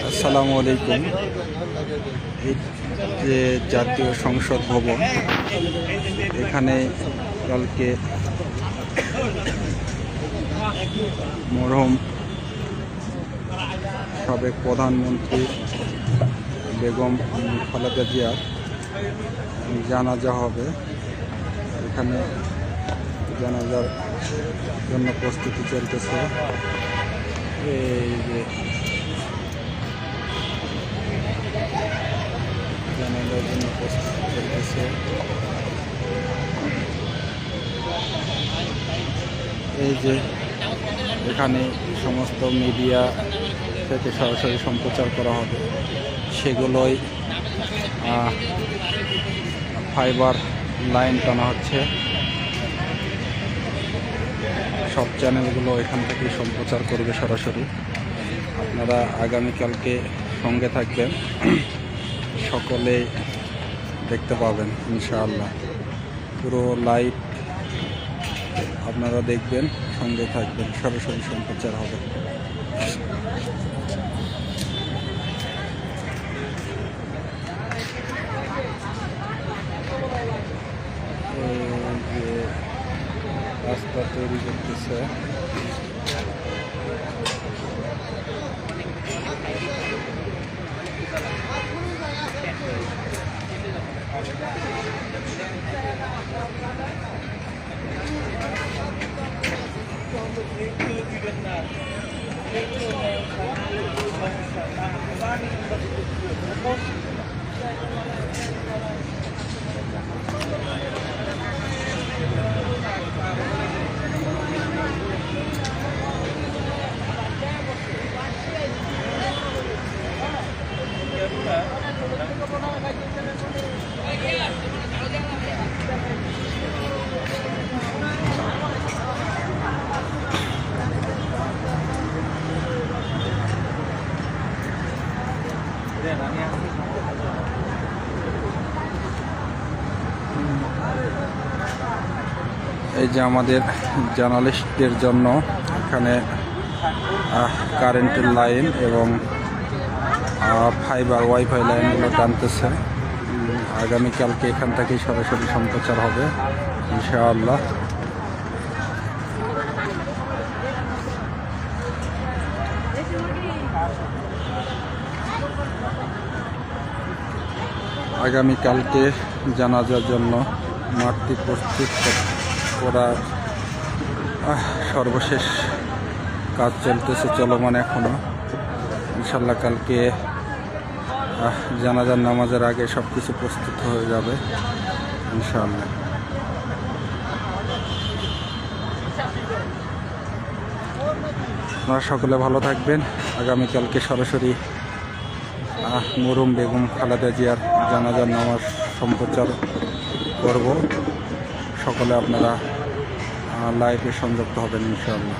আসসালামু আলাইকুম। এই যে জাতীয় সংসদ ভবন, এখানে কালকে মরহুম সাবেক প্রধানমন্ত্রী বেগম খালেদা জিয়ার জানাজা হবে। এখানে জানাজার জন্য প্রস্তুতি চলতেছে। এই যে জানাজার জন্য প্রস্তুতি চলতেছে। এই যে এখানে সমস্ত মিডিয়া থেকে সরাসরি সম্প্রচার করা হবে, সেগুলোই ফাইবার লাইন টানা হচ্ছে। সব চ্যানেলগুলো এখান থেকে সম্প্রচার করবে সরাসরি। আপনারা আগামীকালকে সঙ্গে থাকবেন, সকলে দেখতে পাবেন ইনশাআল্লাহ। পুরো লাইভ আপনারা দেখবেন, সঙ্গে থাকবেন, সরাসরি সম্প্রচার হবে। যে রাস্তা তৈরি করতেছে, এই যে আমাদের জার্নালিস্টদের জন্য এখানে কারেন্টের লাইন এবং ফাইবার ওয়াইফাই লাইনগুলো টানতেছে। আগামীকালকে এখান থেকেই সরাসরি সম্প্রচার হবে ইনশাআল্লাহ। আগামীকালকে জানাজার জন্য মাঠটি প্রস্তুত করার সর্বশেষ কাজ চলতেছে, চলমান এখনো। ইনশাল্লাহ কালকে জানাজার নামাজের আগে সব কিছু প্রস্তুত হয়ে যাবে ইনশাআল্লাহ। আপনারা সকলে ভালো থাকবেন। আগামীকালকে সরাসরি মরহুম বেগম খালেদা জিয়ার জানাজার নামাজ সম্প্রচার করব। সকলে আপনারা লাইভে সংযুক্ত হবেন ইনশাআল্লাহ।